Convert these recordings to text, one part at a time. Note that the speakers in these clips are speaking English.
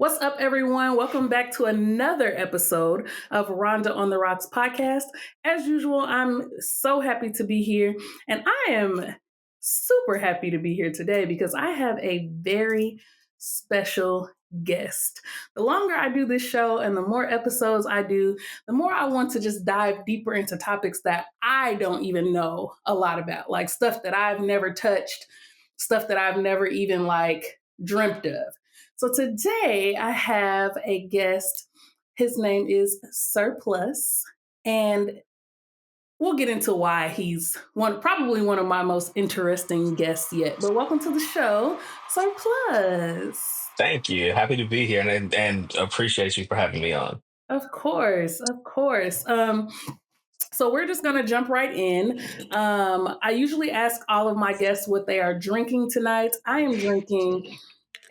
What's up, everyone? Welcome back to another episode of Rhonda on the Rocks podcast. As usual, I'm so happy to be here, and I am super happy to be here today because I have a very special guest. The longer I do this show and the more episodes I do, the more I want to just dive deeper into topics that I don't even know a lot about, like stuff that I've never touched, stuff that I've never even dreamt of. So today I have a guest. His name is Surplus, and we'll get into why he's probably one of my most interesting guests yet. But welcome to the show, Surplus. Thank you. Happy to be here and appreciate you for having me on. Of course, of course. So we're just going to jump right in. I usually ask all of my guests what they are drinking tonight. I am drinking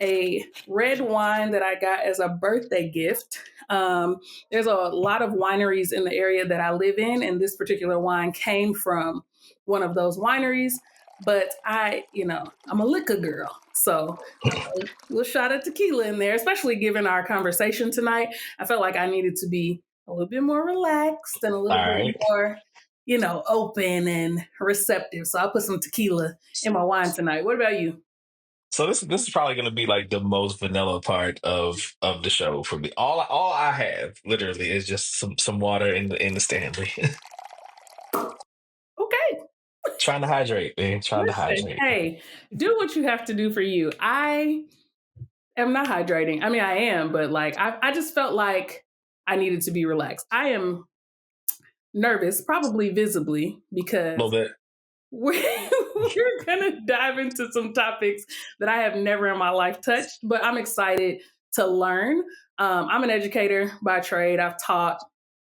a red wine that I got as a birthday gift. There's a lot of wineries in the area that I live in, and this particular wine came from one of those wineries. But I'm a liquor girl. So a little shot of tequila in there, especially given our conversation tonight. I felt like I needed to be a little bit more relaxed and a little bit more, open and receptive. So I put some tequila in my wine tonight. What about you? So this is probably going to be like the most vanilla part of the show for me. All I have literally is just some water in the Stanley. Okay. Trying to hydrate, man. Trying to hydrate. Hey, do what you have to do for you. I am not hydrating. I mean, I am, but I just felt like I needed to be relaxed. I am nervous, probably visibly, because A little bit. we're going to dive into some topics that I have never in my life touched, but I'm excited to learn. I'm an educator by trade. I've taught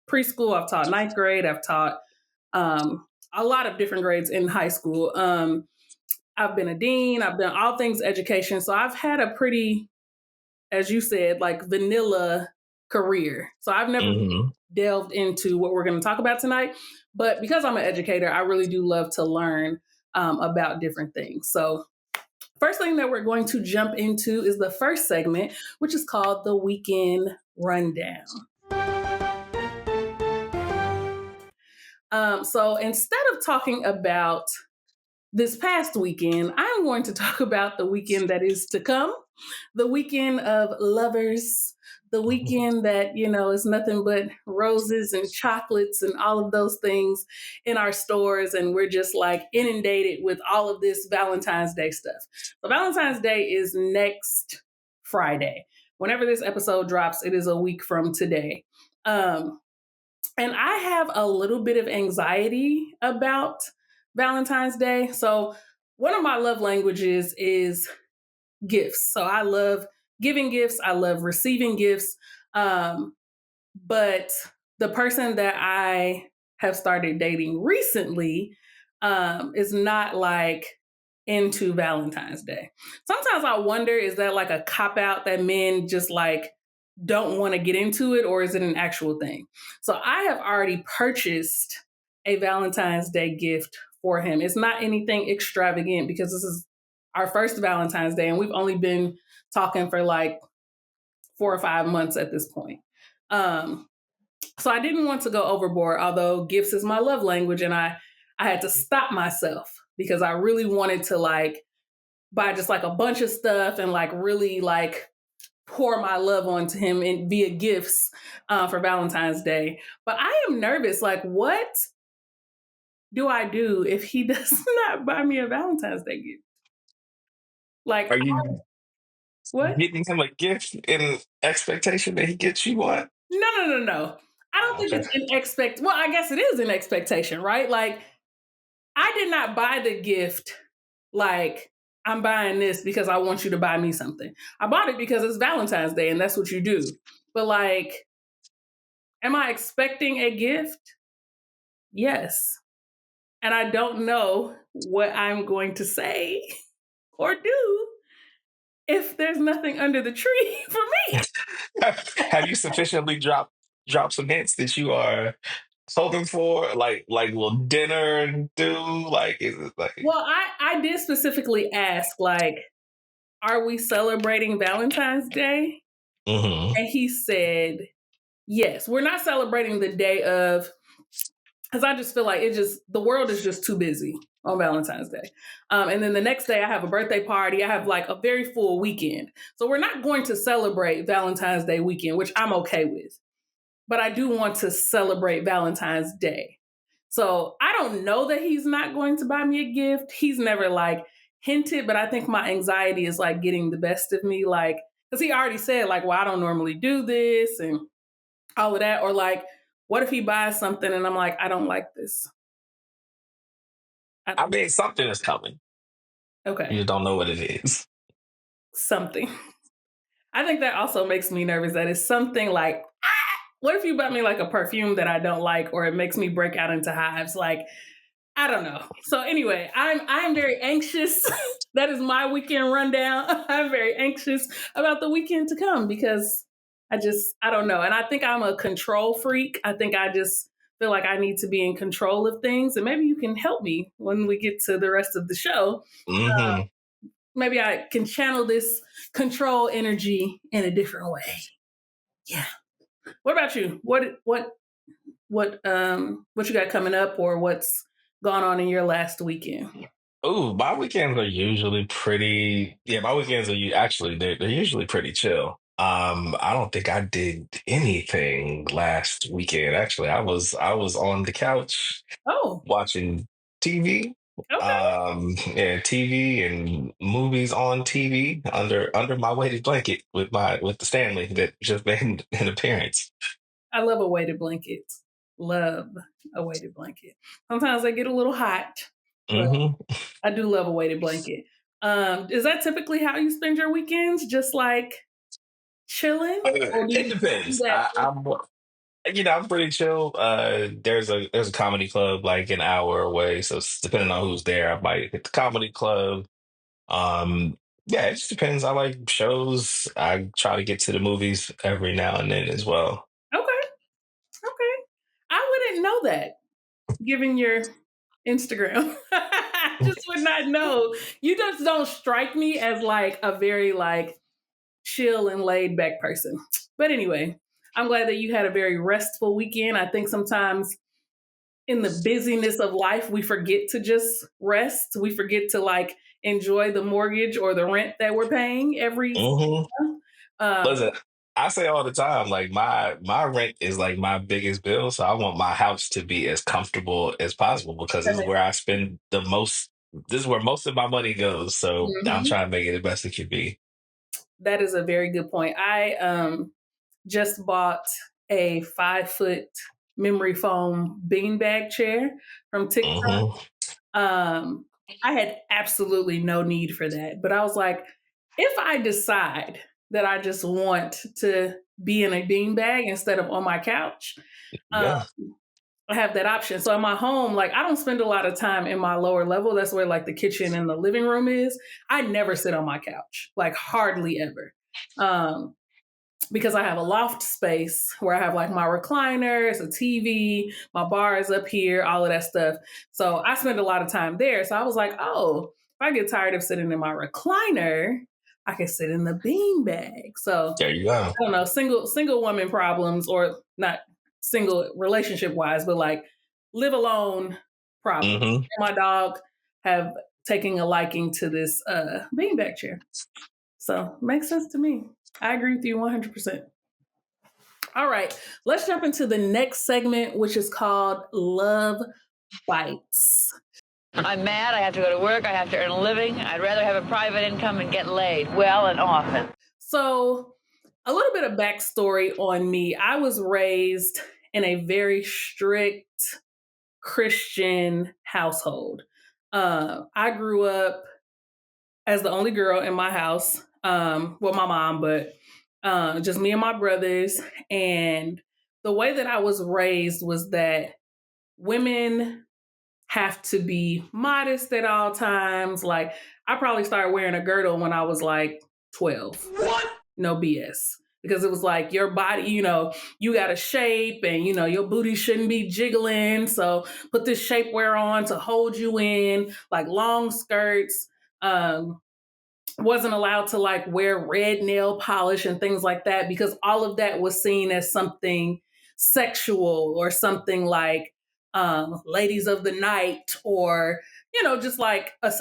preschool, I've taught ninth grade, I've taught a lot of different grades in high school. I've been a dean, I've done all things education. So I've had a pretty, as you said, like vanilla career. So I've never delved into what we're going to talk about tonight. But because I'm an educator, I really do love to learn about different things. So first thing that we're going to jump into is the first segment, which is called the Weekend Rundown. So instead of talking about this past weekend, I'm going to talk about the weekend that is to come, the weekend of lovers, the weekend that, is nothing but roses and chocolates and all of those things in our stores. And we're just inundated with all of this Valentine's Day stuff. So Valentine's Day is next Friday. Whenever this episode drops, it is a week from today. And I have a little bit of anxiety about Valentine's Day. So one of my love languages is gifts. So I love giving gifts. I love receiving gifts. But the person that I have started dating recently is not into Valentine's Day. Sometimes I wonder, is that like a cop out that men just don't want to get into it, or is it an actual thing? So I have already purchased a Valentine's Day gift for him. It's not anything extravagant because this is our first Valentine's Day and we've only been talking for 4 or 5 months at this point. So I didn't want to go overboard, although gifts is my love language, and I had to stop myself because I really wanted to buy just a bunch of stuff and really pour my love onto him and via gifts for Valentine's Day. But I am nervous. What do I do if he does not buy me a Valentine's Day gift? Are you what? getting him a gift in expectation that he gets you one? No. I don't think it's an well, I guess it is an expectation, right? I did not buy the gift I'm buying this because I want you to buy me something. I bought it because it's Valentine's Day and that's what you do. But am I expecting a gift? Yes. And I don't know what I'm going to say or do if there's nothing under the tree for me. Have you sufficiently dropped some hints that you are hoping for? Will dinner do? Is it Well, I did specifically ask, are we celebrating Valentine's Day? Mm-hmm. And he said, yes, we're not celebrating the day of, because I just feel like the world is just too busy on Valentine's Day. And then the next day I have a birthday party. I have like a very full weekend. So we're not going to celebrate Valentine's Day weekend, which I'm okay with. But I do want to celebrate Valentine's Day. So I don't know that he's not going to buy me a gift. He's never like hinted, but I think my anxiety is like getting the best of me. Like, because he already said, like, well, I don't normally do this and all of that. Or like, what if he buys something and I'm like, I don't like this? I, I mean, something is coming. You okay, just don't know what it is. something. I think that also makes me nervous that it's something like, what if you bought me like a perfume that I don't like or it makes me break out into hives? Like, I don't know. So anyway, I'm very anxious. That is my weekend rundown. I'm very anxious about the weekend to come because I don't know. And I think I'm a control freak. I think I just feel like I need to be in control of things. And maybe you can help me when we get to the rest of the show. Mm-hmm. Maybe I can channel this control energy in a different way. Yeah. What about you? What you got coming up or what's gone on in your last weekend? Ooh, my weekends are usually pretty. Yeah, my weekends are actually they're usually pretty chill. I don't think I did anything last weekend. Actually, I was on the couch Oh, watching TV. okay. Yeah, TV and movies on TV under my weighted blanket with the Stanley that just made an appearance. I love a weighted blanket. Love a weighted blanket. Sometimes they get a little hot, but Hmm. I do love a weighted blanket. Is that typically how you spend your weekends? Just like chilling? Or do It you do depends. that? I'm pretty chill. There's a comedy club like an hour away, so depending on who's there, I might hit the comedy club. Um, yeah, it just depends. I like shows. I try to get to the movies every now and then as well. Okay, okay. I wouldn't know that given your Instagram. I just would not know. You just don't strike me as like a very like chill and laid back person. But anyway, I'm glad that you had a very restful weekend. I think sometimes in the busyness of life, we forget to just rest. We forget to like enjoy the mortgage or the rent that we're paying every Hmm. month. Um, Listen, I say all the time, like my rent is like my biggest bill, so I want my house to be as comfortable as possible because this is where I spend the most. This is where most of my money goes. So I'm mhm. trying to make it the best it can be. That is a very good point. I just bought a 5 foot memory foam beanbag chair from TikTok. Hmm. Um, I had absolutely no need for that, but I was like, if I decide that I just want to be in a beanbag instead of on my couch, uh, Yeah. I have that option. So in my home, like I don't spend a lot of time in my lower level. That's where like the kitchen and the living room is. I never sit on my couch, like hardly ever. Um, because I have a loft space where I have like my recliner, it's a TV, my bar is up here, all of that stuff. So I spend a lot of time there. So I was like, oh, if I get tired of sitting in my recliner, I can sit in the beanbag. So There you go. I don't know, single woman problems, or not single relationship wise, but like live alone problems. Hmm. My dog have taken a liking to this beanbag chair. So makes sense to me. I agree with you 100%. All right, let's jump into the next segment, which is called Love Bites. I'm mad. I have to go to work. I have to earn a living. I'd rather have a private income and get laid well and often. So, a little bit of backstory on me. I was raised in a very strict Christian household. I grew up as the only girl in my house. Well, my mom, but just me and my brothers. And the way that I was raised was that women have to be modest at all times. Like, I probably started wearing a girdle when I was like 12. What? No BS. Because it was like your body, you got a shape and, your booty shouldn't be jiggling. So put this shapewear on to hold you in, like long skirts. Um, wasn't allowed to like wear red nail polish and things like that because all of that was seen as something sexual or something like ladies of the night or just like a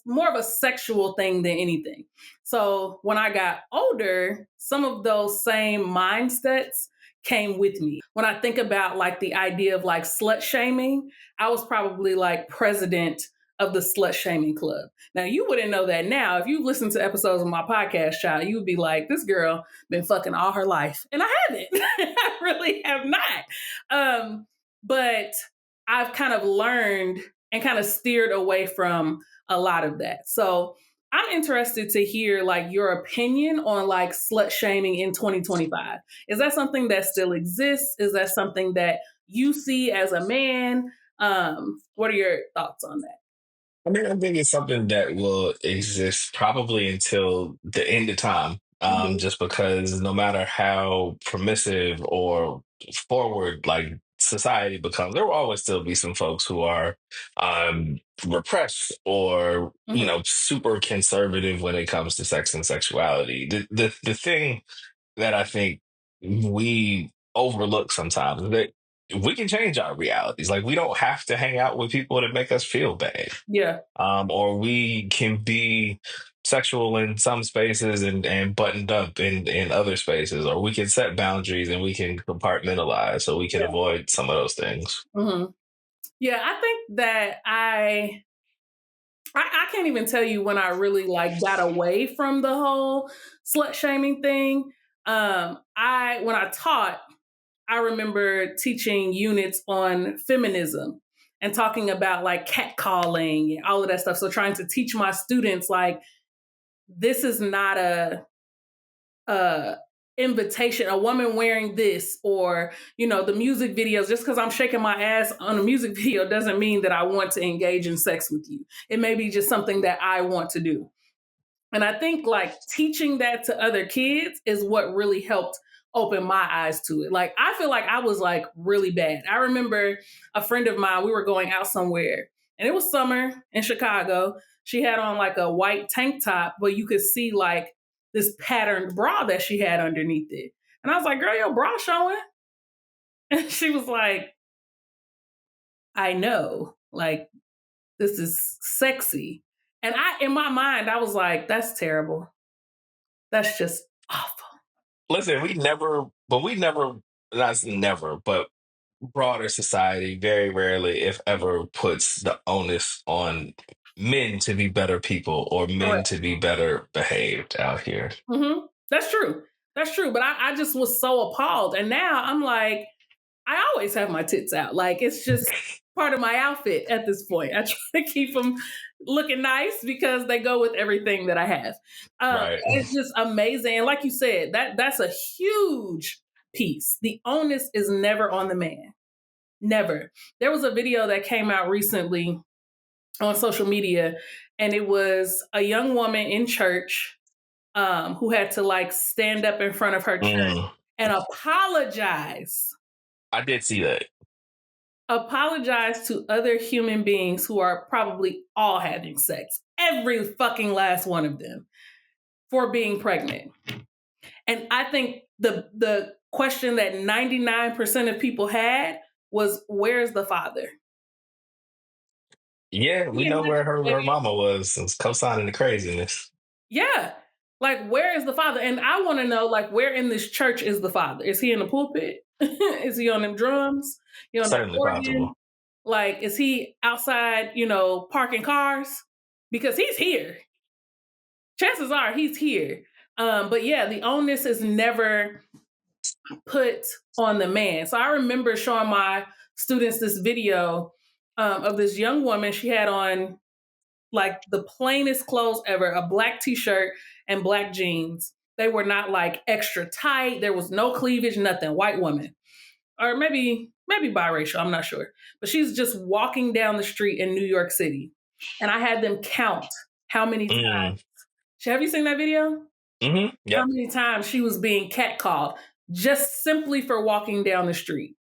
more of a sexual thing than anything. So when I got older, some of those same mindsets came with me. When I think about like the idea of like slut shaming, I was probably like president of the slut shaming club. Now you wouldn't know that now. If you listen to episodes of my podcast, child, you would be like, this girl been fucking all her life. And I haven't. I really have not. But I've kind of learned and kind of steered away from a lot of that. So I'm interested to hear like your opinion on like slut shaming in 2025. Is that something that still exists? Is that something that you see as a man? What are your thoughts on that? I mean, I think it's something that will exist probably until the end of time. Mhm. Just because no matter how permissive or forward like society becomes, there will always still be some folks who are repressed or Mhm. super conservative when it comes to sex and sexuality. The thing that I think we overlook sometimes is that we can change our realities. Like we don't have to hang out with people that make us feel bad, Yeah. or we can be sexual in some spaces and buttoned up in other spaces, or we can set boundaries and we can compartmentalize so we can Yeah. avoid some of those things. Hmm. Yeah, I think that I can't even tell you when I really like got away from the whole slut shaming thing. I when I taught, I remember teaching units on feminism and talking about like catcalling and all of that stuff. So trying to teach my students like this is not a invitation, a woman wearing this, or the music videos. Just because I'm shaking my ass on a music video doesn't mean that I want to engage in sex with you. It may be just something that I want to do. And I think like teaching that to other kids is what really helped open my eyes to it. Like I feel like I was like really bad. I remember a friend of mine, we were going out somewhere and it was summer in Chicago. She had on like a white tank top, but you could see like this patterned bra that she had underneath it. And I was like, girl, your bra showing. And she was like, I know. Like this is sexy. And in my mind, I was like, that's terrible. That's just awful. Listen, we never, not never, but broader society very rarely, if ever, puts the onus on men to be better people or men Correct. to be better behaved out here. Hmm. That's true. That's true. But I just was so appalled. And now I'm like, I always have my tits out. Like it's just part of my outfit at this point. I try to keep them looking nice because they go with everything that I have. Right. It's just amazing. And like you said, that's a huge piece. The onus is never on the man. Never. There was a video that came out recently on social media, and it was a young woman in church who had to like stand up in front of her church Mm, and I did see that. apologize to other human beings who are probably all having sex, every fucking last one of them, for being pregnant. And I think the question that 99% of people had was, where's the father? Yeah, we He know had where to her say, mama was co-signing the craziness. yeah. Like, where is the father? And I want to know, like, where in this church is the father? Is he in the pulpit? Is he on them drums? You on that Certainly organ? possible. Like, is he outside, parking cars? Because he's here. Chances are he's here. But yeah, the onus is never put on the man. So I remember showing my students this video of this young woman. She had on like the plainest clothes ever, a black t-shirt and black jeans. They were not like extra tight. There was no cleavage, nothing. White woman. Or maybe biracial, I'm not sure. But she's just walking down the street in New York City. And I had them count how many times. Mm, Have you seen that video? How yep. many times she was being catcalled just simply for walking down the street.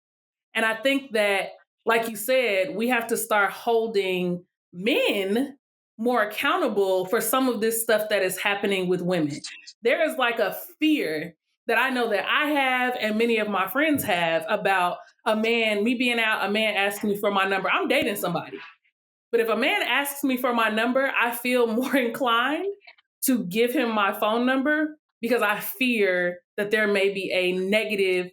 And I think that, like you said, we have to start holding men more accountable for some of this stuff that is happening with women. There is like a fear that I know that I have and many of my friends have about me being out, a man asking me for my number. I'm dating somebody. But if a man asks me for my number, I feel more inclined to give him my phone number because I fear that there may be a negative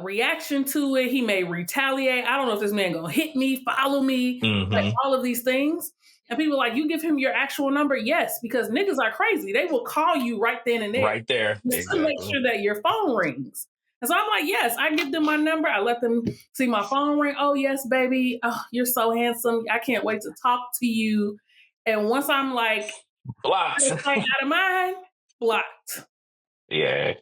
reaction to it. He may retaliate. I don't know if this man gonna hit me, follow me, like Mm-hmm. all of these things. And people are like, you give him your actual number? Yes, because niggas are crazy. They will call you right then and there Right there. just to make Exactly. sure that your phone rings. And so I'm like, yes, I give them my number. I let them see my phone ring. Oh, yes, baby. Oh, you're so handsome. I can't wait to talk to you. And once I'm like, Blocked. out of sight, out of mind, blocked. Yeah.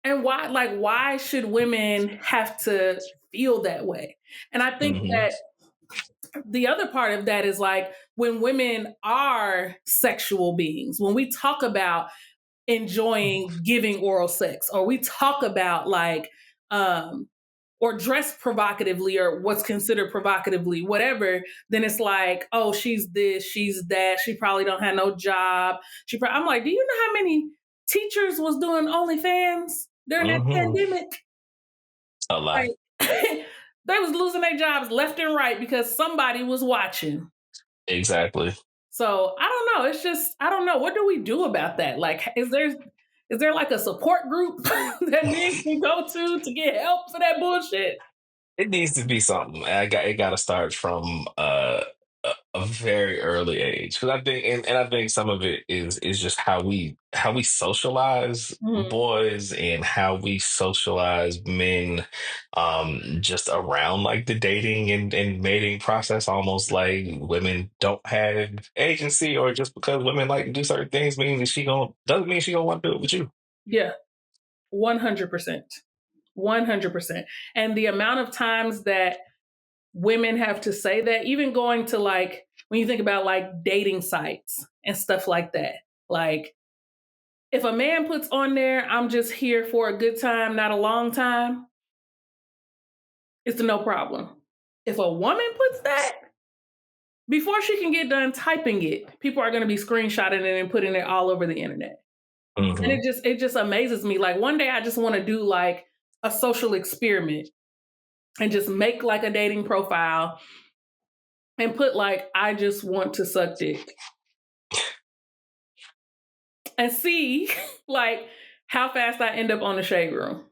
And why should women have to feel that way? And I think Mm-hmm. that the other part of that is like when women are sexual beings, when we talk about enjoying giving oral sex, or we talk about like or dress provocatively or what's considered provocatively, whatever, then it's like, oh, she's this, she's that, she probably don't have no job. I'm like, do you know how many teachers was doing OnlyFans during that Mm-hmm. pandemic? A lot. Like they was losing their jobs left and right because somebody was watching. Exactly. So I don't know. It's just I don't know. What do we do about that? Like, is there like a support group that men can go to get help for that bullshit? It needs to be something. It got to start from a very early age, because I think, and I think some of it is just how we socialize Mhm. boys and how we socialize men, just around like the dating and mating process. Almost like women don't have agency, or just because women like to do certain things means that she gonna doesn't mean she gonna want to do it with you. Yeah, 100%, 100%. And the amount of times that women have to say that, even going to like when you think about like dating sites and stuff like that, like if a man puts on there, I'm just here for a good time, not a long time, it's no problem. If a woman puts that, before she can get done typing it, people are going to be screenshotting it and putting it all over the internet. And Hmm. it just amazes me. Like one day I just want to do like a social experiment and just make like a dating profile and put like I just want to suck dick and see like how fast I end up on the shade room,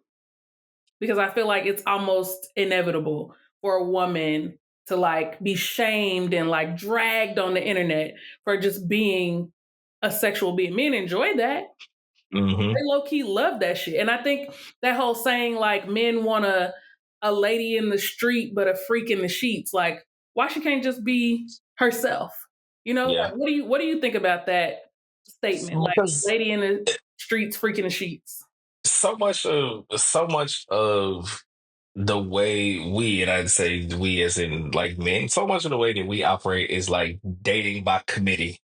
because I feel like it's almost inevitable for a woman to like be shamed and like dragged on the internet for just being a sexual being. Men enjoy that. Hmm. They low key love that shit. And I think that whole saying like men want a lady in the street but a freak in the sheets, like why she can't just be herself? You know, Yeah, like what do you think about that statement? Like because lady in the streets, freak in the sheets. so much of the way we, and I'd say we as in like men, so much of the way that we operate is like dating by committee,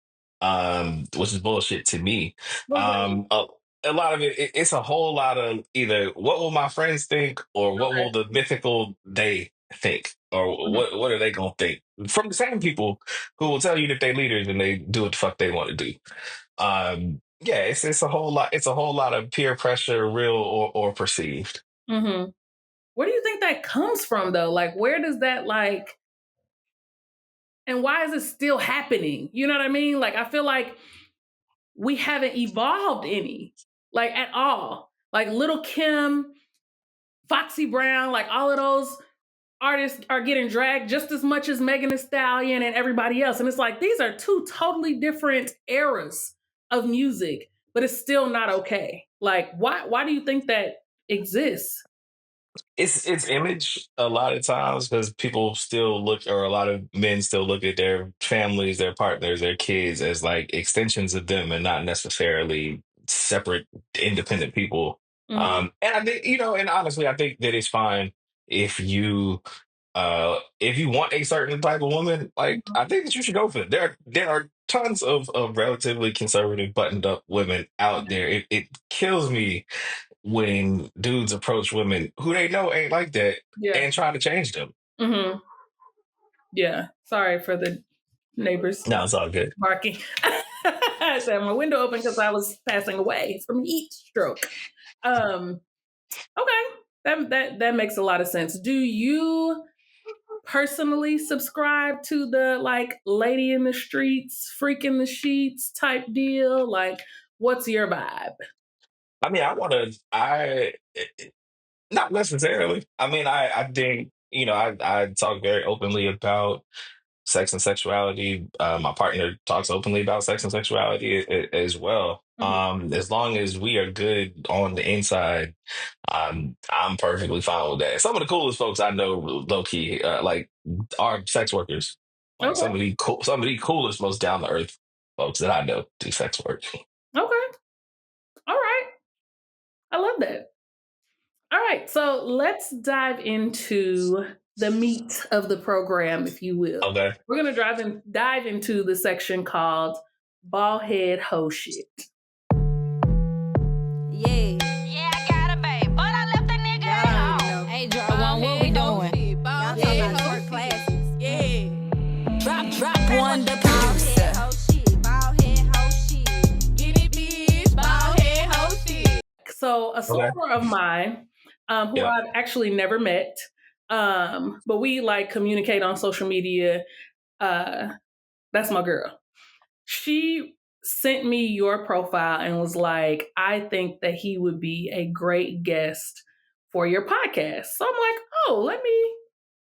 which is bullshit to me. What's that? A lot of it's a whole lot of either what will my friends think, or what will the mythical they think, or Mhm. what are they gonna think, from the same people who will tell you that they leaders and they do what the fuck they want to do. Yeah, it's a whole lot. It's a whole lot of peer pressure, real or perceived. Mhm. Where do you think that comes from though? Like where does that like and why is it still happening? You know what I mean? Like I feel like we haven't evolved any, like at all. Like Little Kim, Foxy Brown, like all of those artists are getting dragged just as much as Megan Thee Stallion and everybody else. And it's like these are two totally different eras of music, but it's still not okay. Like why do you think that exists? It's image a lot of times, because people still look, or a lot of men still look at their families, their partners, their kids as like extensions of them and not necessarily separate, independent people. Mhm. And I think, and honestly, I think that it's fine if if you want a certain type of woman. Like, I think that you should go for it. There are tons of relatively conservative, buttoned up women out there. It kills me when dudes approach women who they know ain't like that Yeah. and try to change them. Hmm. Yeah. Sorry for the Neighbors No, it's all good. barking. I said my window open because I was passing away from heat stroke. Okay, that makes a lot of sense. Do you personally subscribe to the like lady in the streets, freak in the sheets type deal? Like, what's your vibe? I mean, not necessarily. I mean, I think, I talk very openly about sex and sexuality. My partner talks openly about sex and sexuality as well. Mhm. As long as we are good on the inside, I'm perfectly fine with that. Some of the coolest folks I know, low key, like, are sex workers. Like Okay. some of the coolest, most down to earth folks that I know do sex work. Okay. All right. I love that. All right. So let's dive into the meat of the program, if you will. Okay. We're going to dive into the section called Bald Head Ho Shit. Yeah. Yeah, I got a babe, but I left the nigga at home. Hey, drop one, what we doing? Y'all talking about short classes. Yeah. Drop one, the producer. Bald head ho shit. Get it, bitch. Bald head ho shit. So a slumber of mine, who Yeah. I've actually never met, but we like communicate on social media. That's my girl. She sent me your profile and was like, I think that he would be a great guest for your podcast. So I'm like, oh, let me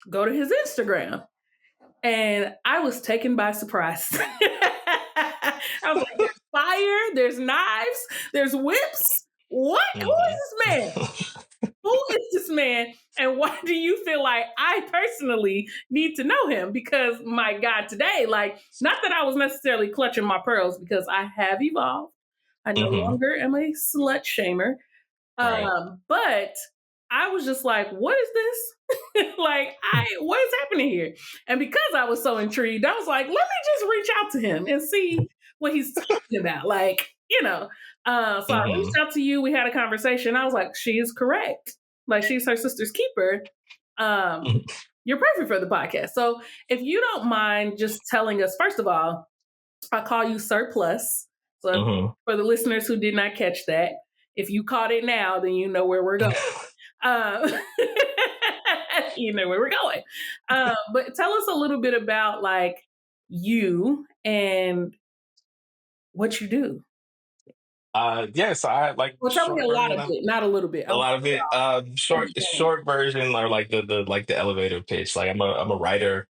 go to his Instagram. And I was taken by surprise. I was like, there's fire, there's knives, there's whips. What? Who is this man? Who is this man? And why do you feel like I personally need to know him? Because my God, today, like, not that I was necessarily clutching my pearls because I have evolved. I no longer am a slut shamer. Right. But I was just like, what is this? Like, what is happening here? And because I was so intrigued, I was like, let me just reach out to him and see what he's talking about. Like, so I reached out to you. We had a conversation. I was like, she is correct. Like, she's her sister's keeper. You're perfect for the podcast. So if you don't mind just telling us, first of all, I call you Sir Plus. So for the listeners who did not catch that, if you caught it now, then you know where we're going. You know where we're going. But tell us a little bit about like you and what you do. So I like Well, tell me a lot of version. it, not a little bit. A lot of it. Short version, or like the elevator pitch. Like I'm a writer,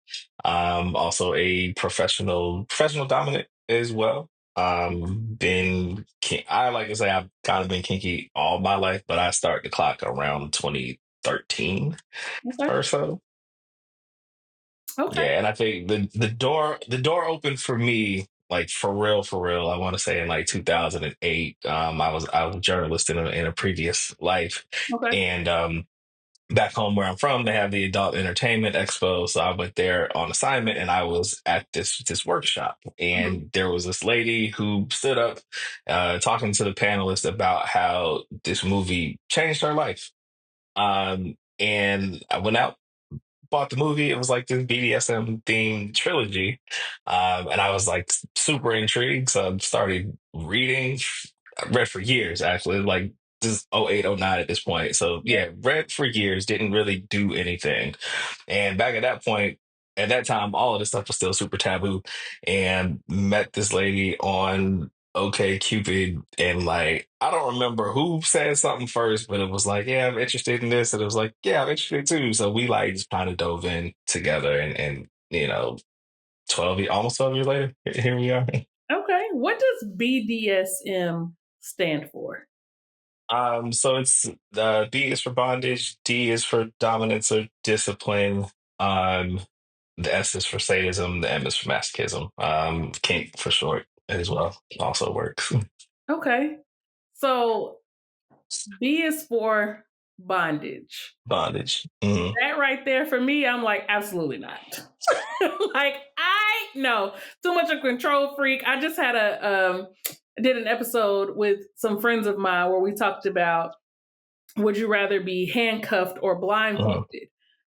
also a professional dominant as well. I like to say I've kind of been kinky all my life, but I started the clock around 2013 or so. Okay. Yeah, and I think the door opened for me, like for real. I want to say in like 2008. I was a journalist in a previous life, Okay. and back home where I'm from, they have the Adult Entertainment Expo. So I went there on assignment, and I was at this workshop, and there was this lady who stood up, talking to the panelists about how this movie changed her life. And I went out, bought the movie. It was like this BDSM themed trilogy. And I was like super intrigued. So I started reading. I read for years, actually, like this 08, 09 at this point. So yeah, read for years, didn't really do anything. And back at that time, all of this stuff was still super taboo. And met this lady on Okay Cupid, and like I don't remember who said something first, but it was like, yeah, I'm interested in this, and it was like, yeah, I'm interested too. So we like just kind of dove in together, and almost 12 years later, here we are. Okay. What does BDSM stand for? So it's B is for bondage, D is for dominance or discipline, the S is for sadism, the M is for masochism, kink for short as well also works. Okay. So B is for bondage. Bondage. That right there for me, I'm like, absolutely not. Like, no, too much of a control freak. I just had I did an episode with some friends of mine where we talked about, would you rather be handcuffed or blindfolded?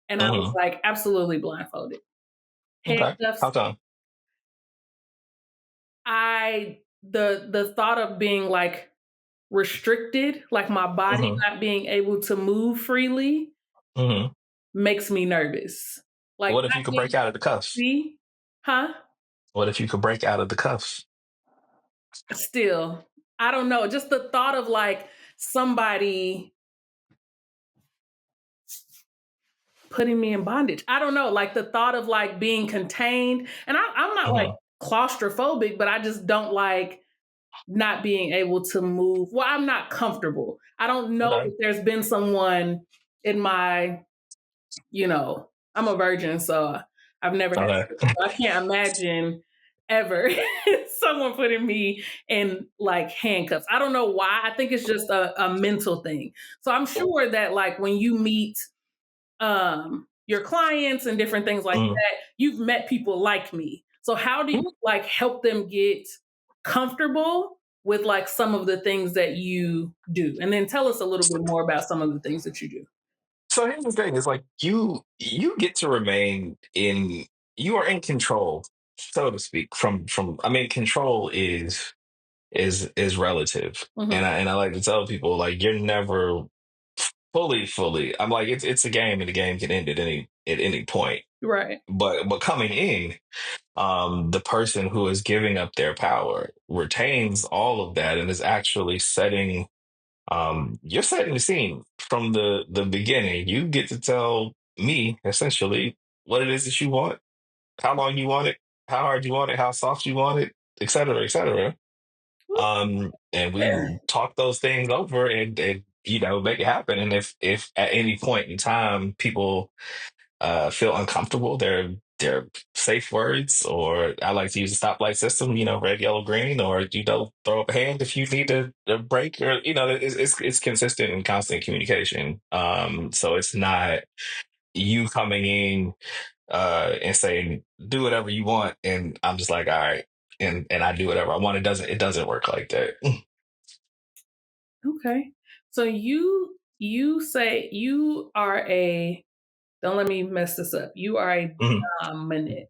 And I was like, absolutely blindfolded. Okay. Handcuffs, How come? the thought of being like restricted, like my body not being able to move freely, makes me nervous. Like, What if not you could being break out of the cuffs? free, huh? What if you could break out of the cuffs? Still, I don't know. Just the thought of like somebody putting me in bondage. I don't know. Like the thought of like being contained. And I'm not like claustrophobic, but I just don't like not being able to move. Well, I'm not comfortable. I don't know Okay. if there's been someone in my, I'm a virgin, so I've never had Okay. sex. So I can't imagine ever someone putting me in like handcuffs. I don't know why. I think it's just a mental thing. So I'm sure that like when you meet your clients and different things like Mm. that, you've met people like me. So how do you like help them get comfortable with like some of the things that you do? And then tell us a little bit more about some of the things that you do. So here's the thing: is like you get to remain in. You are in control, so to speak. From I mean, control is relative, Mhm. and I like to tell people like you're never fully. I'm like it's a game, and the game can end at any point. Right. But coming in, the person who is giving up their power retains all of that and is actually setting you're setting the scene from the beginning. You get to tell me essentially what it is that you want, how long you want it, how hard you want it, how soft you want it, et cetera, et cetera. And we talk those things over and make it happen. And if at any point in time people feel uncomfortable, they're safe words, or I like to use a stoplight system, red, yellow, green, or throw up a hand if you need a break, or it's consistent and constant communication. So it's not you coming in and saying do whatever you want, and I'm just like all right, and I do whatever I want. It doesn't work like that. Okay. So you say you are a, don't let me mess this up. You are a Mhm. dominant,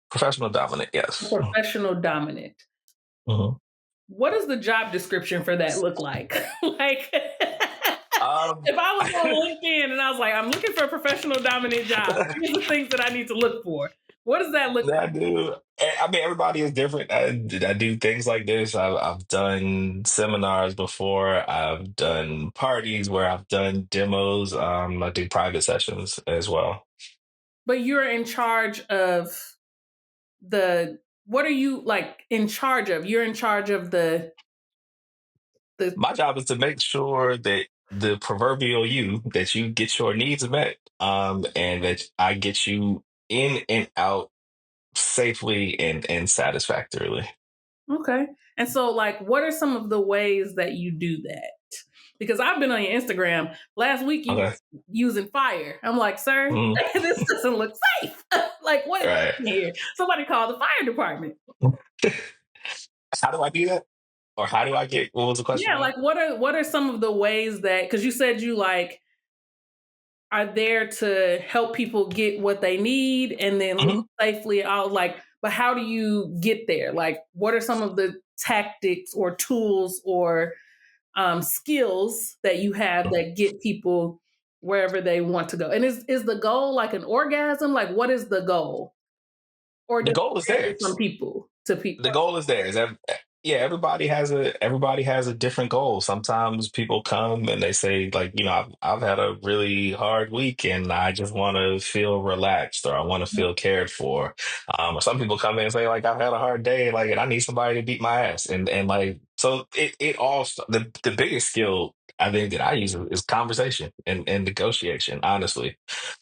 Professional dominant, yes. professional dominant. Mhm. What does the job description for that look like? Like, Um, if I was on LinkedIn and I was like, I'm looking for a professional dominant job, here's the things that I need to look for. What does that look I do. I mean, everybody is different. I do things like this. I've done seminars before. I've done parties where I've done demos. I do private sessions as well. But you're in charge of what are you like in charge of? You're in charge of the My job is to make sure that the proverbial that you get your needs met, and that I get you in and out safely and satisfactorily. Okay. And so, like, what are some of the ways that you do that? Because I've been on your Instagram. Last week you Okay. was using fire. I'm like, sir, Mhm. this doesn't look safe. Like, what is Right. happening here? Somebody call the fire department. How do I do that? Or how do I get, what was the question Yeah, again? like what are some of the ways that, because you said you like are there to help people get what they need and then leave Mhm. safely out, like, but how do you get there? Like, what are some of the tactics or tools or skills that you have that get people wherever they want to go? And is the goal like an orgasm? Like, what is the goal? Or The does goal is it vary from theirs. people to The people? goal is theirs. Yeah, everybody has a different goal. Sometimes people come and they say like, I've had a really hard week and I just want to feel relaxed, or I want to feel cared for. Or some people come in and say like, I've had a hard day, like, and I need somebody to beat my ass. And like, so it all the biggest skill I think that I use is conversation and negotiation, honestly,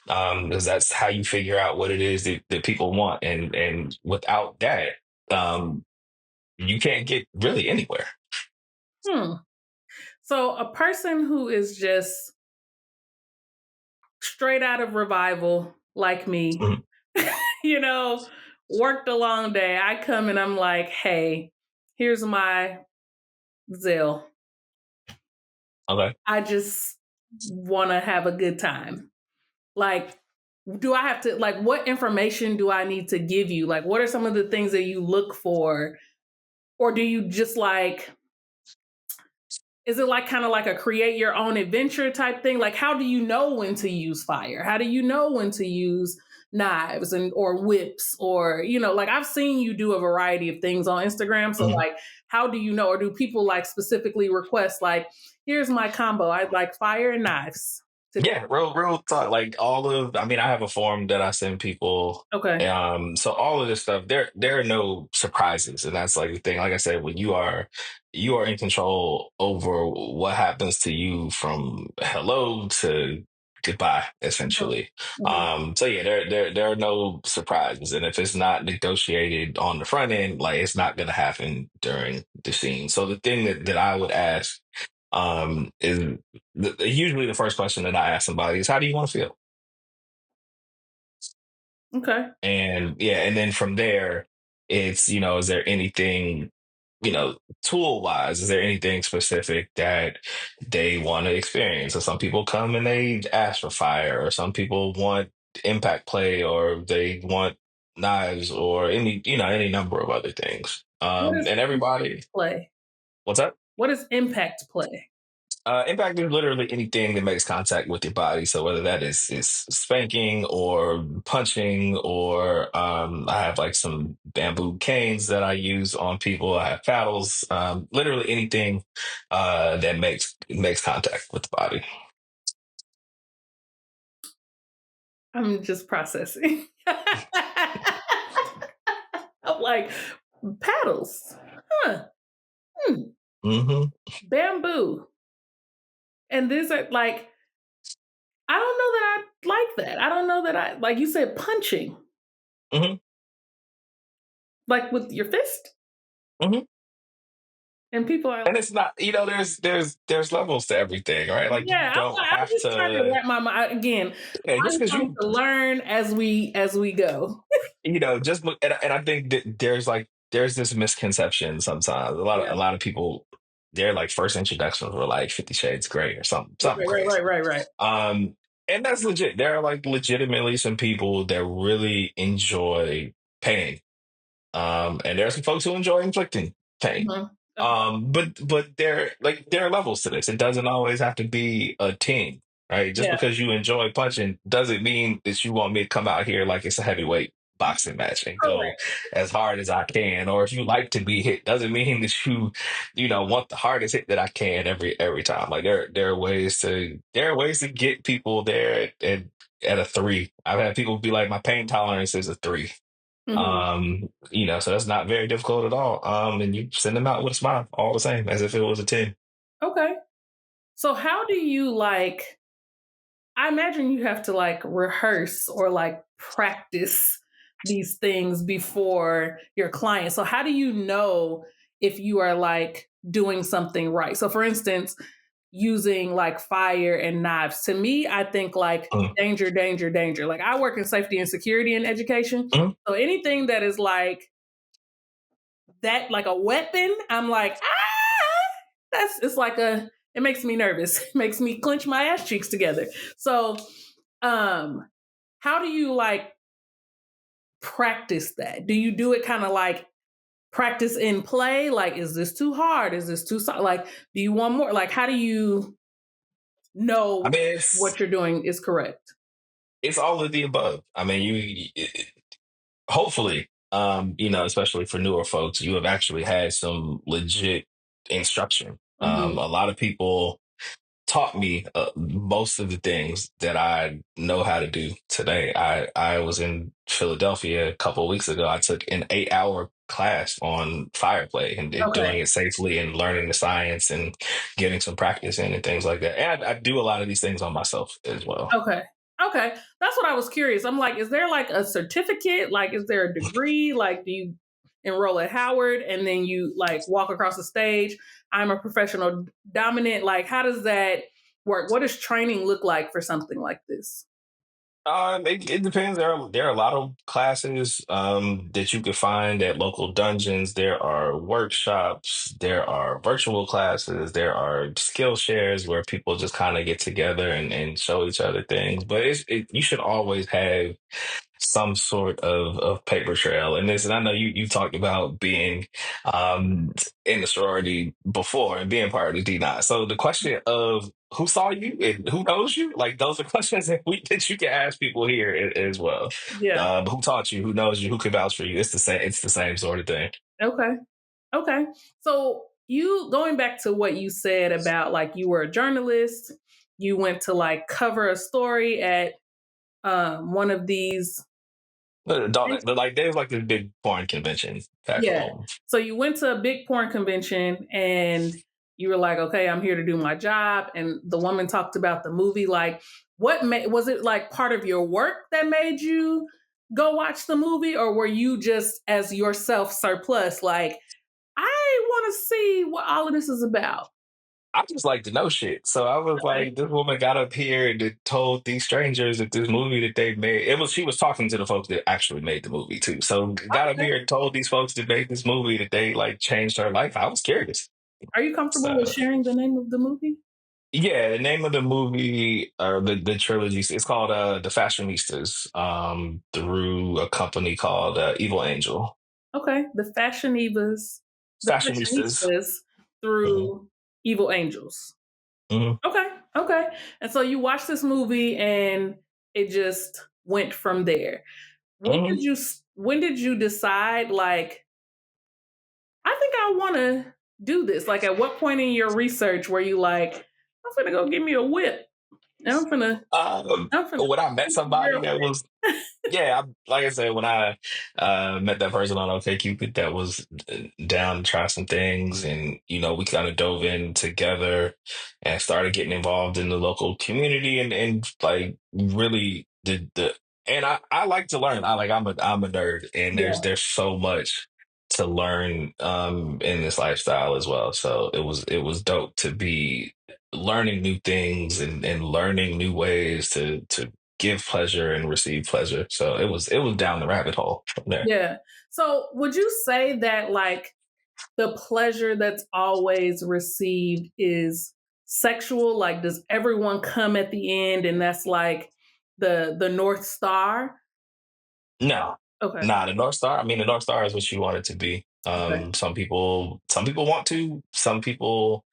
because that's how you figure out what it is that people want, and without that, um, you can't get really anywhere. Hmm. So a person who is just straight out of revival, like me, Mhm. you know, worked a long day. I come and I'm like, hey, here's my Zelle. Okay. I just want to have a good time. Like, do I have to, like, what information do I need to give you? Like, what are some of the things that you look for Or do you just like, is it like kind of like a create your own adventure type thing? Like, how do you know when to use fire? How do you know when to use knives and or whips, or like I've seen you do a variety of things on Instagram. So Mhm. like, how do you know? Or do people like specifically request like, here's my combo, I'd like fire and knives today? Yeah, real talk. Like I mean, I have a form that I send people. Okay. So all of this stuff, there are no surprises, and that's like the thing. Like I said, when you are in control over what happens to you from hello to goodbye, essentially. Mhm. So yeah, there are no surprises, and if it's not negotiated on the front end, like it's not going to happen during the scene. So the thing that I would ask is usually the first question that I ask somebody is, how do you want to feel? Okay. And yeah, and then from there, it's, is there anything, tool wise, is there anything specific that they want to experience? So some people come and they ask for fire, or some people want impact play, or they want knives, or any number of other things. What is And everybody, play? what's up? What is impact play? Impact is literally anything that makes contact with your body. So whether that is spanking or punching, or I have like some bamboo canes that I use on people. I have paddles. Literally anything that makes contact with the body. I'm just processing. I'm like, paddles. Huh. Hmm. Hmm. Bamboo. And these are like, I don't know that I like that. I don't know that I, like you said, punching. Hmm. Like with your fist. Hmm. And people are And like, it's not, there's levels to everything, right? Like you yeah, don't I'm have just trying to to, wrap my mind again. yeah, just I'm because trying you to learn as we go. just look, and I think that there's this misconception sometimes. Yeah. A lot of people, their like first introductions were like 50 Shades Gray or something crazy. Right. Um, and that's legit. There are like legitimately some people that really enjoy pain. And there are some folks who enjoy inflicting pain. Mhm. Okay. But there are levels to this. It doesn't always have to be a team, right? Just Yeah. because you enjoy punching doesn't mean that you want me to come out here like it's a heavyweight boxing match and go Correct. as hard as I can. Or if you like to be hit, doesn't mean that you want the hardest hit that I can every time. Like there are ways to get people there at a three. I've had people be like, my pain tolerance is a three. Mhm. So that's not very difficult at all. And you send them out with a smile, all the same, as if it was a 10. Okay. So how do you like, I imagine you have to like rehearse or like practice these things before your client. So how do you know if you are like doing something right? So for instance, using like fire and knives. To me, I think like Mhm. danger, danger, danger. Like I work in safety and security and education. Mhm. So anything that is like that, like a weapon, I'm like, it's like it makes me nervous. It makes me clench my ass cheeks together. So um how do you like practice that? Do you do it kind of like practice in play? Like, is this too hard? Is this too soft? Like, do you want more? Like, how do you I know mean, what you're doing is correct? it's all of the above. I mean, hopefully, especially for newer folks, you have actually had some legit instruction. Hmm. A lot of people taught me most of the things that I know how to do today. I was in Philadelphia a couple of weeks ago. I took an 8-hour class on fire play and Okay. doing it safely and learning the science and getting some practice in and things like that. And I do a lot of these things on myself as well. Okay. Okay. That's what I was curious. I'm like, is there like a certificate? Like, is there a degree? Like, do you enroll at Howard and then you like walk across the stage? I'm a professional dominant. Like, how does that work? What does training look like for something like this? It depends. There are a lot of classes that you can find at local dungeons. There are workshops. There are virtual classes. There are skill shares where people just kind of get together and show each other things. But you should always have some sort of paper trail. And this, and I know you talked about being in the sorority before and being part of the D9. So the question of who saw you and who knows you, like those are questions that you can ask people here as well. Yeah. But who taught you, who knows you, who can vouch for you? It's the same. It's the same sort of thing. Okay. Okay. So you going back to what you said about like you were a journalist, you went to like cover a story at one of these. Like there's like this big porn convention back Yeah. home. So you went to a big porn convention and you were like, okay, I'm here to do my job. And the woman talked about the movie. Like, was it like part of your work that made you go watch the movie? Or were you just as yourself surplus? Like, I want to see what all of this is about. I just like to know shit. So I was Okay. like, this woman got up here and it told these strangers that this movie that they made, she was talking to the folks that actually made the movie too. So got up Okay. here and told these folks that made this movie that they like changed her life. I was curious. Are you comfortable with So sharing the name of the movie? yeah, the name of the movie or the trilogy, it's called The Fashionistas, through a company called Evil Angel. Okay. The Fashionistas. Fashionistas Hmm. through Evil Angels. Hmm. Okay. Okay. And so you watched this movie and it just went from there. Hmm. When did you decide like I think I want to do this? Like at what point in your research were you like I'm going to go get me a whip and I'm finna When I met somebody that was, yeah, like I said, when I met that person on OkCupid that was down to try some things, and we kind of dove in together and started getting involved in the local community, and like really did the. And I like to learn. I'm a nerd, and yeah. there's so much to learn in this lifestyle as well. So it was dope to be learning new things and learning new ways to give pleasure and receive pleasure. So it was down the rabbit hole from there. Yeah. So would you say that like the pleasure that's always received is sexual? Like does everyone come at the end and that's like the North Star? No, Okay. nah, the North Star. I mean, the North Star is what you want it to be. Okay. Some people want to. Some people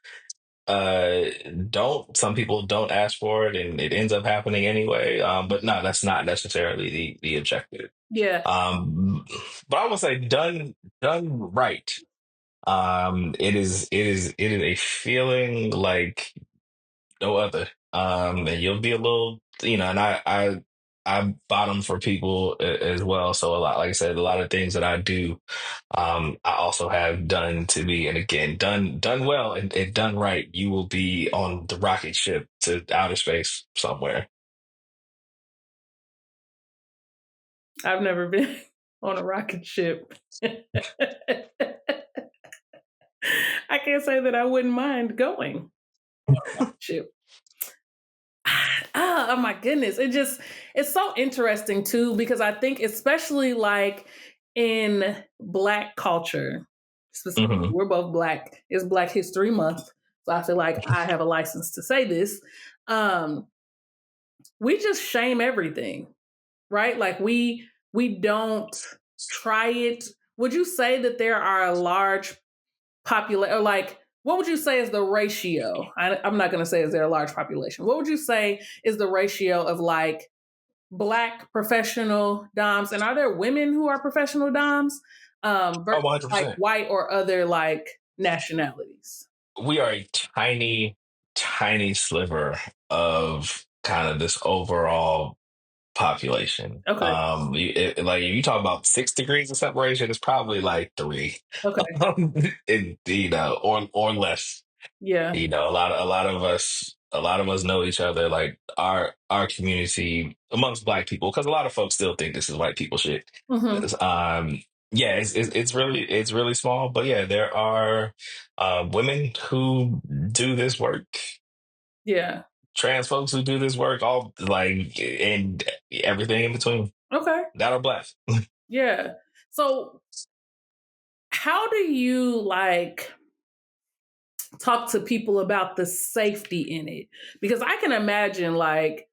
uh don't. Some people don't ask for it, and it ends up happening anyway. But no, that's not necessarily the objective. Yeah. Um, but I would say done right. It is a feeling like no other. And you'll be a little, and I bottom for people as well. So a lot, like I said, a lot of things that I do, I also have done to be, and again, done well and done right. You will be on the rocket ship to outer space somewhere. I've never been on a rocket ship. I can't say that I wouldn't mind going on a rocket ship. Oh my goodness. It's so interesting too, because I think especially like in Black culture, specifically, Hmm. we're both Black, it's Black History Month. So I feel like I have a license to say this. Um, we just shame everything, right? Like we don't try it. Would you say that there are a large or like what would you say is the ratio? I'm not going to say is there a large population. What would you say is the ratio of like Black professional doms, and are there women who are professional doms Oh, versus like 100%. white or other like nationalities? We are a tiny, tiny sliver of kind of this overall population. Okay, Like if you talk about 6 degrees of separation, it's probably like three, okay, or less. yeah, A lot of us know each other. Like our community amongst Black people, because a lot of folks still think this is white people shit. hmm It's, yeah, it's really small, but yeah, there are women who do this work, yeah, trans folks who do this work, all like and everything in between okay, that are Black. yeah. So how do you like talk to people about the safety in it? Because I can imagine like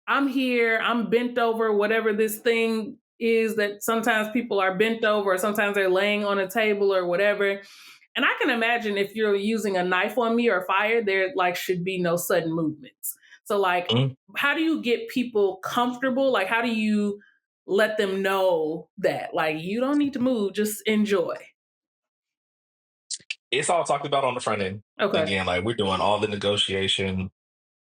I'm here, I'm bent over, whatever this thing is that sometimes people are bent over, or sometimes they're laying on a table or whatever. And I can imagine if you're using a knife on me or fire, there like should be no sudden movements. So like, Mhm. how do you get people comfortable? Like, how do you let them know that like you don't need to move, just enjoy? It's all talked about on the front end. Okay. Again, like we're doing all the negotiation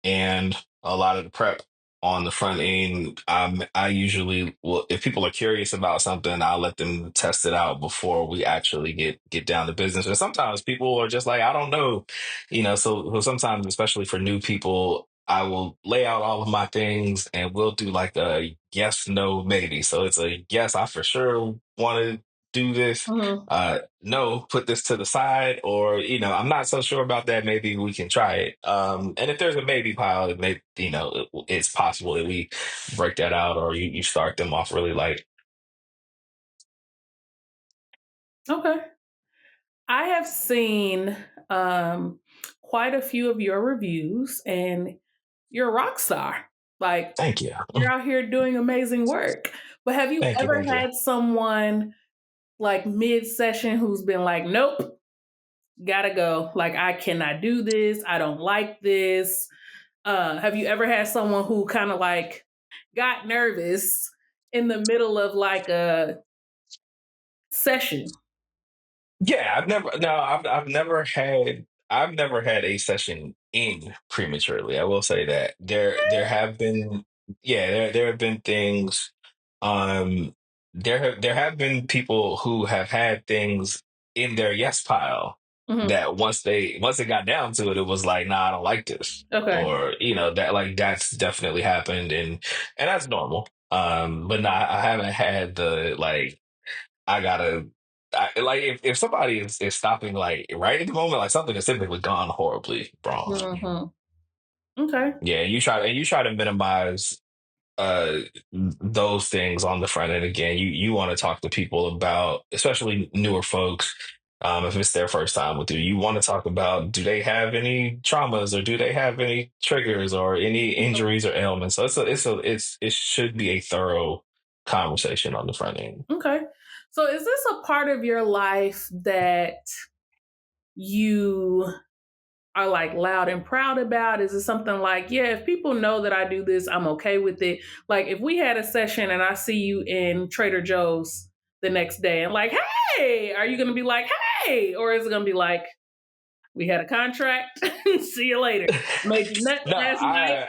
and a lot of the prep on the front end. I usually will, if people are curious about something, I'll let them test it out before we actually get down to business. And sometimes people are just like, I don't know, so sometimes, especially for new people, I will lay out all of my things and we'll do like a yes, no, maybe. So it's a yes, I for sure want to do this. Mhm. No, put this to the side, or I'm not so sure about that, maybe we can try it. And if there's a maybe pile, it may, it's possible that we break that out, or you start them off really light. Okay. I have seen quite a few of your reviews, and you're a rock star. Like, Thank you. you're out here doing amazing work. But have you Thank you. ever Thank you. had someone like mid session who's been like, nope, gotta go. Like, I cannot do this. I don't like this. Have you ever had someone who kind of like got nervous in the middle of like a session? Yeah, I've never had a session end prematurely. I will say that there have been, yeah, there have been things. Um, there have been people who have had things in their yes pile Mhm. that once it got down to it, it was like, nah, I don't like this, Okay. or that, like, that's definitely happened, and that's normal. But no, I haven't had the, like, I gotta, like, if somebody is stopping like right at the moment, like something has typically gone horribly wrong. Mhm. Okay. Yeah, you try to minimize uh those things on the front end. Again, you want to talk to people about, especially newer folks. If it's their first time with you want to talk about, do they have any traumas, or do they have any triggers or any injuries or ailments? So it should be a thorough conversation on the front end. Okay. So is this a part of your life that you are like loud and proud about? Is it something like, yeah, if people know that I do this, I'm okay with it? Like if we had a session and I see you in Trader Joe's the next day and like, hey, are you going to be like, hey, or is it going to be like, we had a contract, see you later, made you nuts No, last night,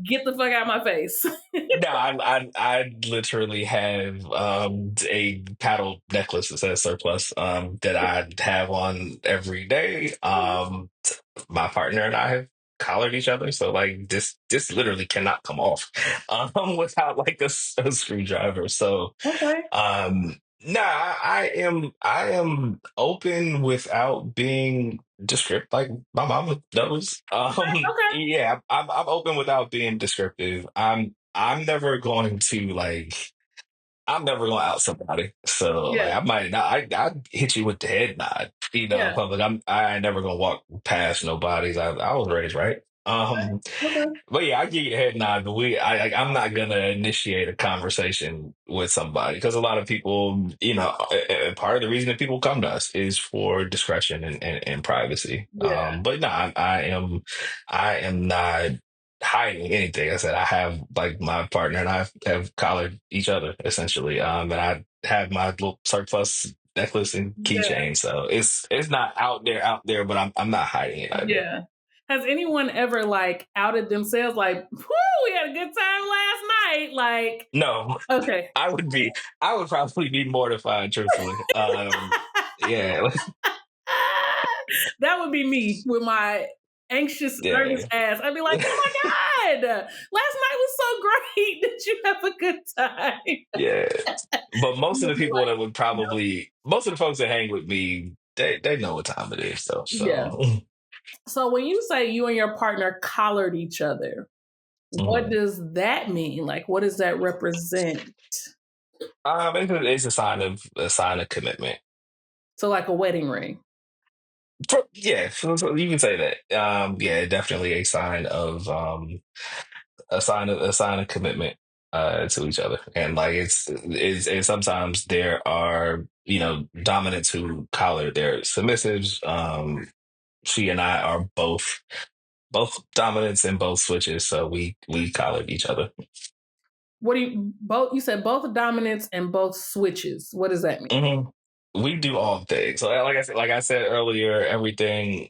get the fuck out of my face? no, I literally have a paddle necklace that says surplus that I have on every day. My partner and I have collared each other, so like this literally cannot come off without like a screwdriver. So Okay. no, I am open without being descriptive. Like my mama knows. Okay. Yeah, I'm open without being descriptive. I'm never going to, like, I'm never going to out somebody. So like Yeah. I might not, I hit you with the head nod, in Yeah. public. I ain't never gonna walk past nobody's. I was raised right. Okay. But yeah, I give you a head nod, but I'm not gonna initiate a conversation with somebody, because a lot of people, part of the reason that people come to us is for discretion and privacy. Yeah. But no, I am not hiding anything. I said I have, like, my partner and I have collared each other essentially, and I have my little surplus necklace and Yeah. keychain, so it's not out there, but I'm not hiding it either. Yeah. Has anyone ever like outed themselves like, whoo, we had a good time last night? Like, No, okay. I would probably be mortified, truthfully. Yeah, That would be me with my anxious, nervous yeah, ass. I'd be like, oh my God, last night was so great. Did you have a good time? yeah. But most You of the would be people like, that would probably, most of the folks that hang with me, they know what time it is, though. yeah. So, So when you say you and your partner collared each other, what mhm. does that mean? Like, what does that represent? It's a sign of commitment. So like a wedding ring. Yeah, so you can say that. Yeah, definitely a sign of a sign of commitment to each other. And like it's and sometimes there are, you know, dominants who collar their submissives. She and I are both dominants and both switches, so we collared each other. What do you said both dominants and both switches. What does that mean? We do all things. So like I said earlier, everything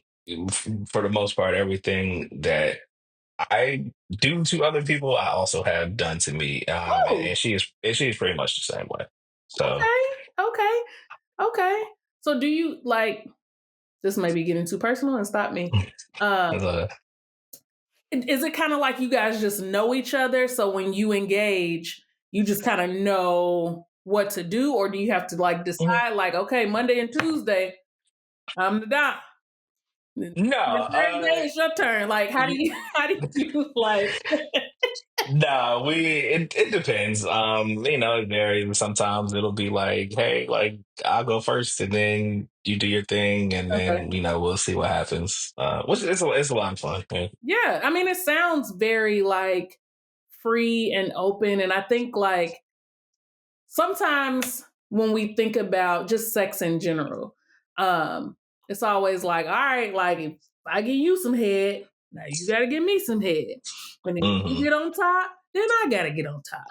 for the most part, everything that I do to other people, I also have done to me. Oh, And she is pretty much the same way. So okay. So do you like, this may be getting too personal and stop me. uh, Is it kind of like you guys just know each other? So when you engage, you just kind of know what to do? Or do you have to like decide like, okay, Monday and Tuesday, I'm the dom. no, The third day is your turn. Like, how do you like? no, it depends. You know, it varies. Sometimes it'll be like, hey, like I'll go first, and then you do your thing, and Okay. then you know we'll see what happens. Which it's a lot of fun. Yeah. Yeah, I mean, it sounds very like free and open, and I think like sometimes when we think about just sex in general, it's always like, all right, like if I give you some head, now you got to give me some head. And then you Mm-hmm. get on top, then I got to get on top.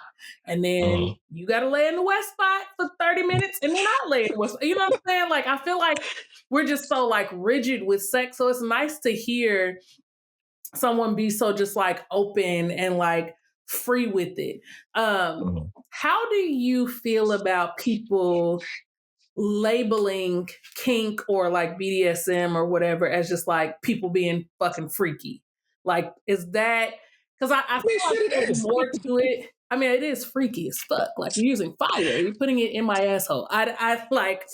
And then Mm-hmm. you got to lay in the west spot for 30 minutes, and then I lay in the west spot. You know what I'm saying? Like, I feel like we're just so like rigid with sex. So it's nice to hear someone be so just like open and like free with it. Mm-hmm. How do you feel about people labeling kink or like BDSM or whatever as just like people being fucking freaky? Like, is that because I I mean, feel like shit, it there's is. more to it. I mean, it is freaky as fuck. Like, you're using fire, you're putting it in my asshole. I like,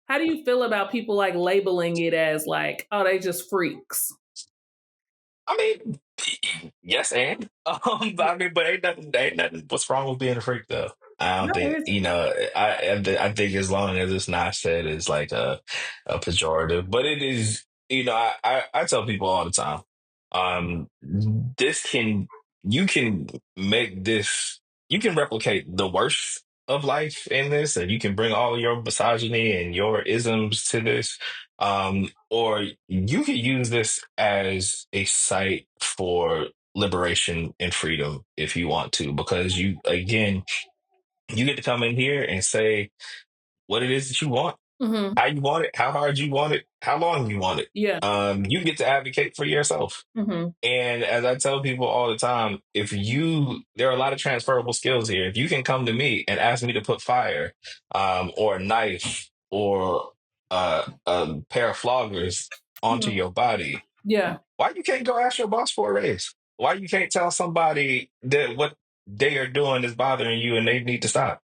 how do you feel about people like labeling it as like, oh, they just freaks? I mean, yes, and I mean, but ain't nothing. What's wrong with being a freak, though? I No, don't there think isn't. you know. I think as long as it's not said as like a pejorative, but it is. You know, I tell people all the time. This can you can make this you can replicate the worst of life in this, and you can bring all your misogyny and your isms to this. Or you could use this as a site for liberation and freedom if you want to, because you, again, you get to come in here and say what it is that you want, Mm-hmm. how you want it, how hard you want it, how long you want it. Yeah. You get to advocate for yourself. Mm-hmm. And as I tell people all the time, there are a lot of transferable skills here. If you can come to me and ask me to put fire, or a knife, or a pair of floggers onto Mm-hmm. your body, Yeah. why you can't go ask your boss for a raise? Why you can't tell somebody that what they are doing is bothering you and they need to stop?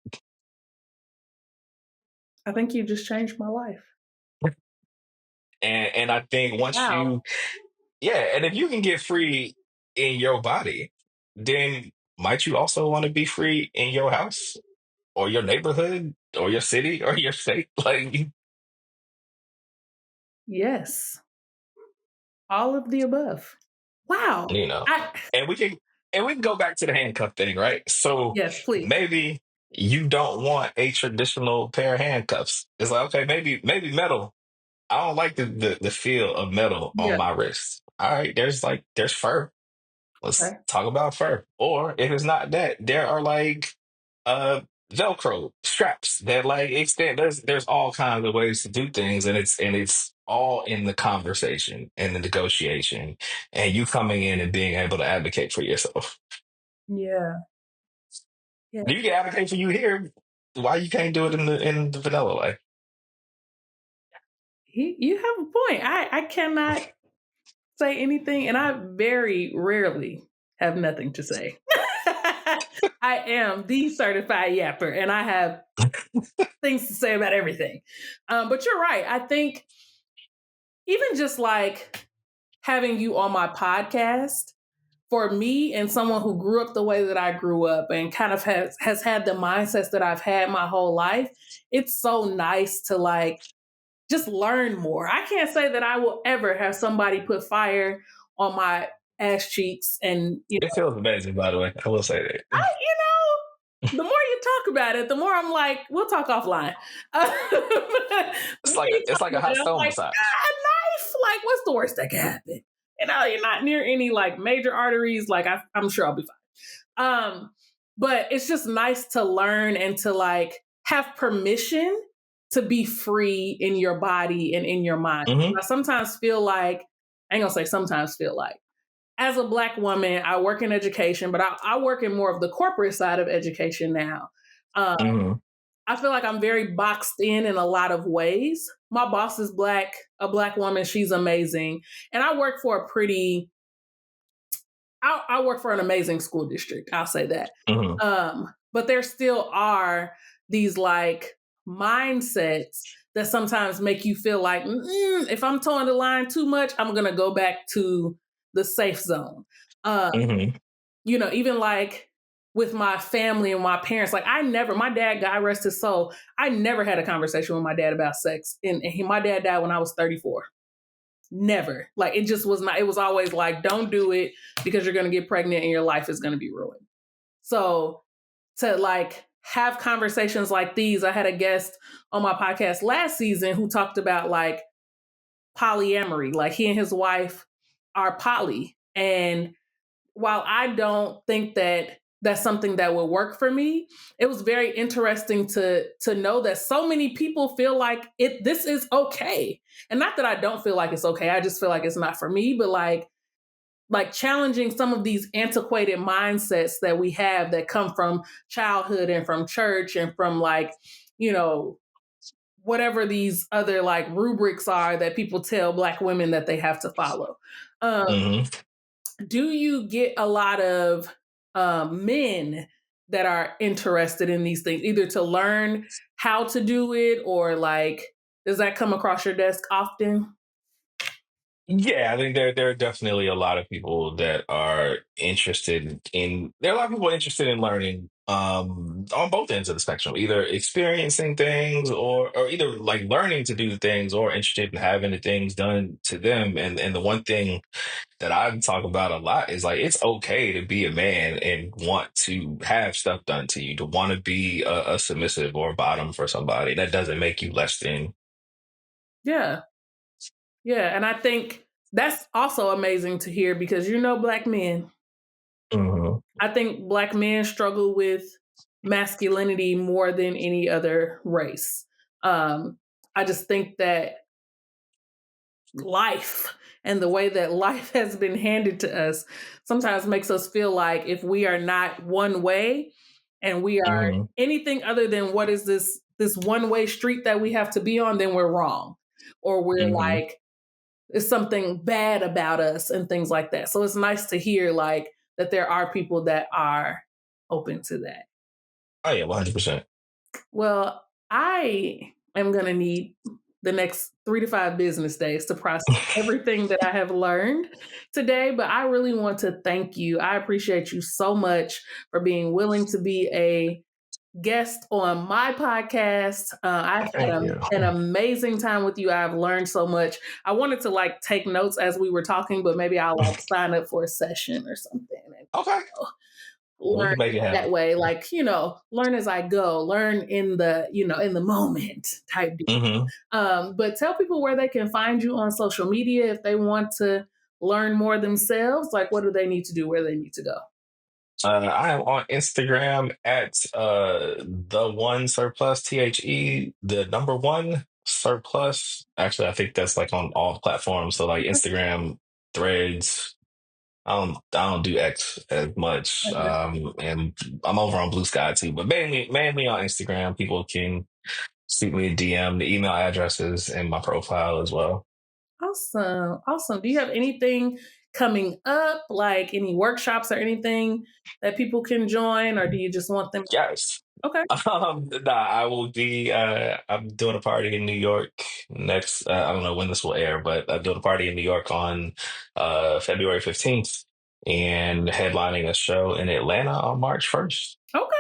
I think you just changed my life. And I think once Wow. and if you can get free in your body, then might you also want to be free in your house or your neighborhood or your city or your state? Like, Yes. All of the above. Wow. you know, and we can go back to the handcuff thing, right? So Yes, please. maybe you don't want a traditional pair of handcuffs. It's like, okay, maybe metal. I don't like the feel of metal on Yeah. my wrist. All right, there's fur. Let's Okay. talk about fur. Or if it's not that, there are like uh Velcro straps that like extend. There's all kinds of ways to do things, and it's all in the conversation and the negotiation, and you coming in and being able to advocate for yourself. Yeah. Yeah. You can advocate for you here. Why you can't do it in the vanilla way? You have a point. I cannot say anything, and I very rarely have nothing to say. I am the certified yapper, and I have things to say about everything. But you're right. I think even just like having you on my podcast, for me and someone who grew up the way that I grew up and kind of has had the mindsets that I've had my whole life, it's so nice to like just learn more. I can't say that I will ever have somebody put fire on my ass cheeks, and it feels amazing. By the way, I will say that. The more you talk about it, the more I'm like, we'll talk offline. It's like a hot stone massage. A knife. Like, what's the worst that can happen? You're not near any like major arteries. Like, I'm sure I'll be fine. But it's just nice to learn and to like have permission to be free in your body and in your mind. Mm-hmm. I sometimes feel like, I ain't gonna say sometimes feel like, as a Black woman, I work in education, but I work in more of the corporate side of education now. I feel like I'm very boxed in a lot of ways. My boss is Black, a Black woman. She's amazing. And I work for I work for an amazing school district. I'll say that. But there still are these like mindsets that sometimes make you feel like, if I'm towing the line too much, I'm going to go back to the safe zone. Even like with my family and my parents, like my dad, God rest his soul, I never had a conversation with my dad about sex. And my dad died when I was 34. Never. Like, it just was not, it was always like, don't do it because you're going to get pregnant and your life is going to be ruined. So to like have conversations like these, I had a guest on my podcast last season who talked about like polyamory, like he and his wife are poly. And while I don't think that that's something that would work for me, it was very interesting to know that so many people feel like this is okay. And not that I don't feel like it's okay. I just feel like it's not for me, but like challenging some of these antiquated mindsets that we have that come from childhood and from church and from like, whatever these other like rubrics are that people tell Black women that they have to follow. Do you get a lot of men that are interested in these things, either to learn how to do it or like, does that come across your desk often? Yeah, I think there are definitely a lot of people that are interested in. There are a lot of people interested in learning on both ends of the spectrum, either experiencing things or either like learning to do things or interested in having the things done to them. And the one thing that I talk about a lot is like it's okay to be a man and want to have stuff done to you, to want to be a submissive or a bottom for somebody. That doesn't make you less than. Yeah. Yeah. And I think that's also amazing to hear because Black men. I think Black men struggle with masculinity more than any other race. I just think that life and the way that life has been handed to us sometimes makes us feel like if we are not one way and we are anything other than what is this one-way street that we have to be on, then we're wrong. Or we're like, it's something bad about us and things like that. So it's nice to hear like that there are people that are open to that. Oh yeah, 100%. Well, I am going to need the next 3 to 5 business days to process everything that I have learned today. But I really want to thank you. I appreciate you so much for being willing to be a guest on my podcast. I've had an amazing time with you. I've learned so much. I wanted to like take notes as we were talking, but maybe I'll like sign up for a session or something. Okay. Learn that way, like, learn as I go, learn in the, in the moment type deal. But tell people where they can find you on social media if they want to learn more themselves. Like, what do they need to do? Where they need to go? I am on Instagram at the one surplus the number one surplus. Actually, I think that's like on all platforms. So like Instagram, Threads. I don't do X as much. And I'm over on Blue Sky too, but mainly on Instagram. People can shoot me a DM. The email address is in my profile as well. Awesome. Do you have anything coming up, like any workshops or anything that people can join, or do you just want them? Yes. Okay. I will be. I'm doing a party in New York next. I don't know when this will air, but I'm doing a party in New York on February 15th, and headlining a show in Atlanta on March 1st. Okay.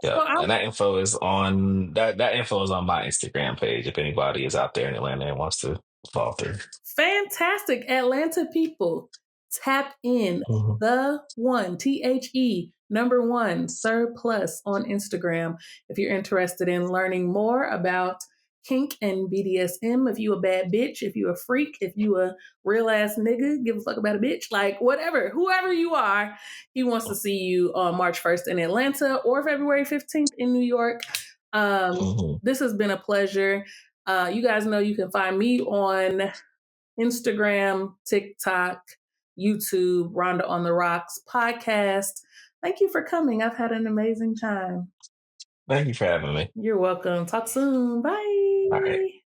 Yeah, well, and that info is on my Instagram page. If anybody is out there in Atlanta and wants to Falter. Fantastic. Atlanta people, tap in. The one, THE1, Sir Plus on Instagram. If you're interested in learning more about kink and BDSM, if you a bad bitch, if you a freak, if you a real ass nigga, give a fuck about a bitch, like whatever, whoever you are, he wants to see you on March 1st in Atlanta or February 15th in New York. This has been a pleasure. You guys know you can find me on Instagram, TikTok, YouTube, Rhonda on the Rocks podcast. Thank you for coming. I've had an amazing time. Thank you for having me. You're welcome. Talk soon. Bye. All right.